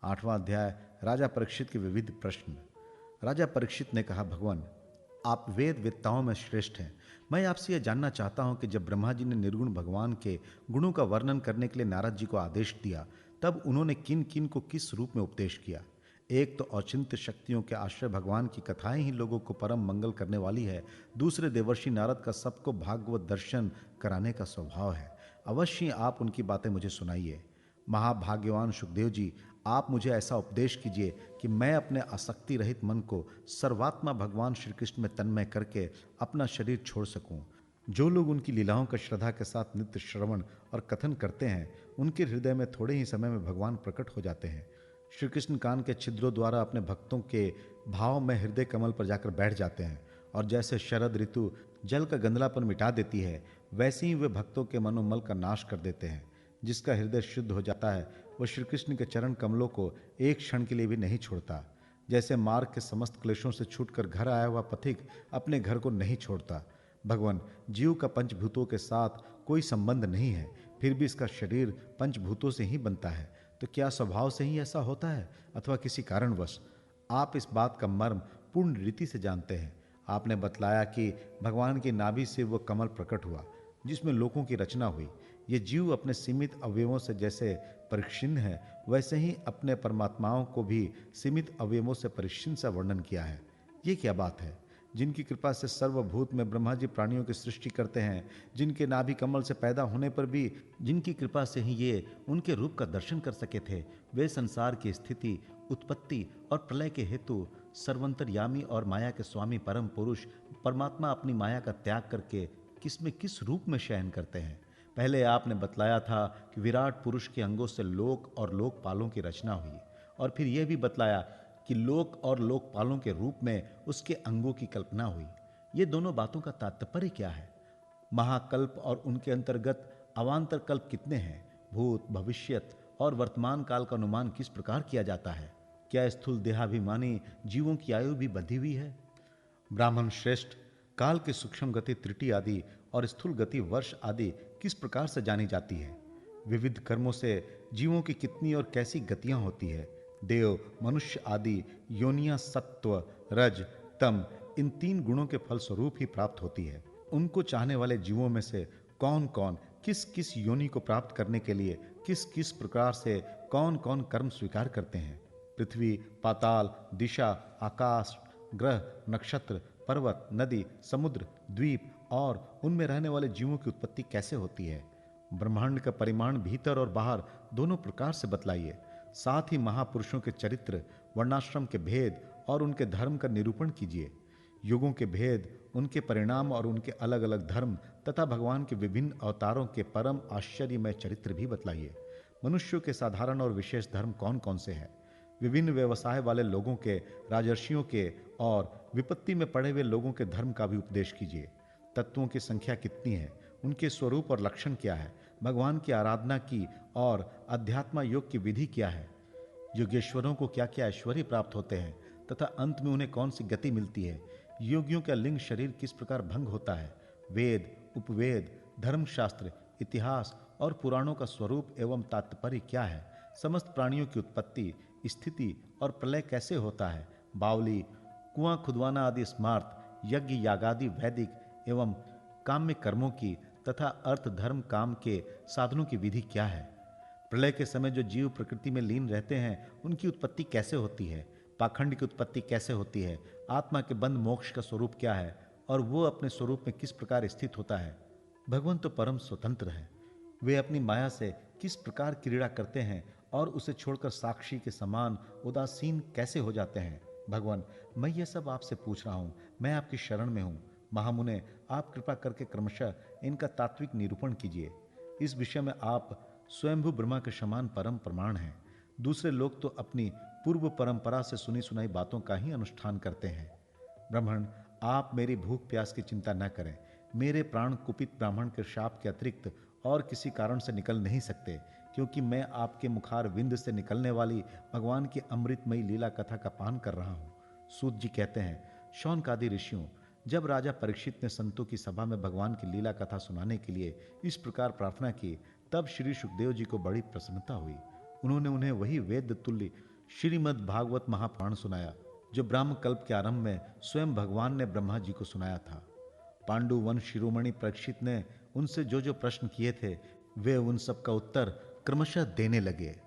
8वां अध्याय राजा परीक्षित के विविध प्रश्न। राजा परीक्षित ने कहा, भगवान, आप वेद वेत्ताओं में श्रेष्ठ हैं। मैं आपसे यह जानना चाहता हूं कि जब ब्रह्मा जी ने निर्गुण भगवान के गुणों का वर्णन करने के लिए नारद जी को आदेश दिया, तब उन्होंने किन किन को किस रूप में उपदेश किया? एक तो अचिंत्य शक्तियों के आश्रय भगवान की कथाएं ही लोगों को परम मंगल करने वाली है। दूसरे देवर्षि नारद का सबको भागवत दर्शन कराने का स्वभाव है। अवश्य आप उनकी बातें मुझे सुनाइए। महाभाग्यवान सुखदेव जी, आप मुझे ऐसा उपदेश कीजिए कि मैं अपने आसक्ति रहित मन को सर्वात्मा भगवान श्री कृष्ण में तन्मय करके अपना शरीर छोड़ सकूं। जो लोग उनकी लीलाओं का श्रद्धा के साथ नित्य श्रवण और कथन करते हैं, उनके हृदय में थोड़े ही समय में भगवान प्रकट हो जाते हैं। श्री कृष्ण कान के छिद्रों द्वारा अपने भक्तों के भाव में हृदय कमल पर जाकर बैठ जाते हैं, और जैसे शरद ऋतु जल का गंदलापन मिटा देती है, वैसे ही वे भक्तों के मनोमल का नाश कर देते हैं। जिसका हृदय शुद्ध हो जाता है, वह श्री कृष्ण के चरण कमलों को एक क्षण के लिए भी नहीं छोड़ता। जैसे मार्ग के समस्त क्लेशों से छूटकर घर आया हुआ पथिक अपने घर को नहीं छोड़ता। भगवान, जीव का पंचभूतों के साथ कोई संबंध नहीं है, फिर भी इसका शरीर पंचभूतों से ही बनता है। तो क्या स्वभाव से ही ऐसा होता है अथवा किसी कारणवश? आप इस बात का मर्म पूर्ण रीति से जानते हैं। आपने बतलाया कि भगवान की नाभि से वह कमल प्रकट हुआ जिसमें लोकों की रचना हुई। ये जीव अपने सीमित अवयवों से जैसे परिच्छिन्न है, वैसे ही अपने परमात्माओं को भी सीमित अवयवों से परिच्छिन्न सा वर्णन किया है। ये क्या बात है? जिनकी कृपा से सर्वभूत में ब्रह्मा जी प्राणियों की सृष्टि करते हैं, जिनके नाभि कमल से पैदा होने पर भी जिनकी कृपा से ही ये उनके रूप का दर्शन कर सके थे, वे संसार की स्थिति, उत्पत्ति और प्रलय के हेतु सर्वंतर्यामी और माया के स्वामी परम पुरुष परमात्मा अपनी माया का त्याग करके किस में किस रूप में शयन करते हैं। पहले आपने बतलाया था कि विराट पुरुष के अंगों से लोक और लोकपालों की रचना हुई, और फिर यह भी बतलाया कि लोक और लोकपालों के रूप में उसके अंगों की कल्पना हुई। ये दोनों बातों का तात्पर्य क्या है? महाकल्प और उनके अंतर्गत अवान्तर कल्प कितने हैं? भूत, भविष्यत और वर्तमान काल का अनुमान किस प्रकार किया जाता है? क्या स्थूल देहाभिमानी जीवों की आयु भी बंधी हुई है? ब्राह्मण श्रेष्ठ, काल की सूक्ष्म गति त्रुटि आदि और स्थूल गति वर्ष आदि किस प्रकार से जानी जाती है? विविध कर्मों से जीवों की कितनी और कैसी गतियां होती है? देव, मनुष्य आदि योनियां सत्व, रज, तम इन 3 गुणों के फलस्वरूप ही प्राप्त होती है। उनको चाहने वाले जीवों में से कौन कौन किस किस योनि को प्राप्त करने के लिए किस किस प्रकार से कौन कौन कर्म स्वीकार करते हैं? पृथ्वी, पाताल, दिशा, आकाश, ग्रह, नक्षत्र, पर्वत, नदी, समुद्र, द्वीप और उनमें रहने वाले जीवों की उत्पत्ति कैसे होती है? ब्रह्मांड का परिमाण भीतर और बाहर दोनों प्रकार से बतलाइए। साथ ही महापुरुषों के चरित्र, वर्णाश्रम के भेद और उनके धर्म का निरूपण कीजिए। युगों के भेद, उनके परिणाम और उनके अलग अलग धर्म तथा भगवान के विभिन्न अवतारों के परम आश्चर्यमय चरित्र भी बतलाइए। मनुष्यों के साधारण और विशेष धर्म कौन कौन से हैं? विभिन्न व्यवसाय वाले लोगों के, राजर्षियों के और विपत्ति में पड़े हुए लोगों के धर्म का भी उपदेश कीजिए। तत्वों की संख्या कितनी है? उनके स्वरूप और लक्षण क्या है? भगवान की आराधना की और अध्यात्म योग की विधि क्या है? योगेश्वरों को क्या क्या ऐश्वर्य प्राप्त होते हैं तथा अंत में उन्हें कौन सी गति मिलती है? योगियों का लिंग शरीर किस प्रकार भंग होता है? वेद, उपवेद, धर्मशास्त्र, इतिहास और पुराणों का स्वरूप एवं तात्पर्य क्या है? समस्त प्राणियों की उत्पत्ति, स्थिति और प्रलय कैसे होता है? बावली, कुआं खुदवाना आदि स्मार्त, यज्ञ यागादि वैदिक एवं काम्य कर्मों की तथा अर्थ धर्म काम के साधनों की विधि क्या है? प्रलय के समय जो जीव प्रकृति में लीन रहते हैं, उनकी उत्पत्ति कैसे होती है? पाखंड की उत्पत्ति कैसे होती है? आत्मा के बंध मोक्ष का स्वरूप क्या है और वो अपने स्वरूप में किस प्रकार स्थित होता है? भगवान तो परम स्वतंत्र है। वे अपनी माया से किस प्रकार क्रीड़ा करते हैं और उसे छोड़कर साक्षी के समान उदासीन कैसे हो जाते हैं? भगवान, मैं ये सब आपसे पूछ रहा हूं, मैं आपकी शरण में हूं। महामुने, आप कृपा करके क्रमशः इनका तात्विक निरूपण कीजिए। इस विषय में आप स्वयंभू ब्रह्मा के समान परम प्रमाण हैं। दूसरे लोग तो अपनी पूर्व परंपरा से सुनी सुनाई बातों का ही अनुष्ठान करते हैं। ब्राह्मण, आप मेरी भूख प्यास की चिंता न करें। मेरे प्राण कुपित ब्राह्मण के शाप के अतिरिक्त और किसी कारण से निकल नहीं सकते, क्योंकि मैं आपके मुखार विंद से निकलने वाली भगवान की अमृतमयी लीला कथा का पान कर रहा हूँ। सूत जी कहते हैं, शौनकादि ऋषियों, जब राजा परीक्षित ने संतों की सभा में भगवान की लीला कथा सुनाने के लिए इस प्रकार प्रार्थना की, तब श्री सुखदेव जी को बड़ी प्रसन्नता हुई। उन्होंने उन्हें वही वेद तुल्य श्रीमद् भागवत महापुराण सुनाया, जो ब्रह्म कल्प के आरंभ में स्वयं भगवान ने ब्रह्मा जी को सुनाया था। पांडु वंश शिरोमणि परीक्षित ने उनसे जो जो प्रश्न किए थे, वे उन सब का उत्तर क्रमशः देने लगे।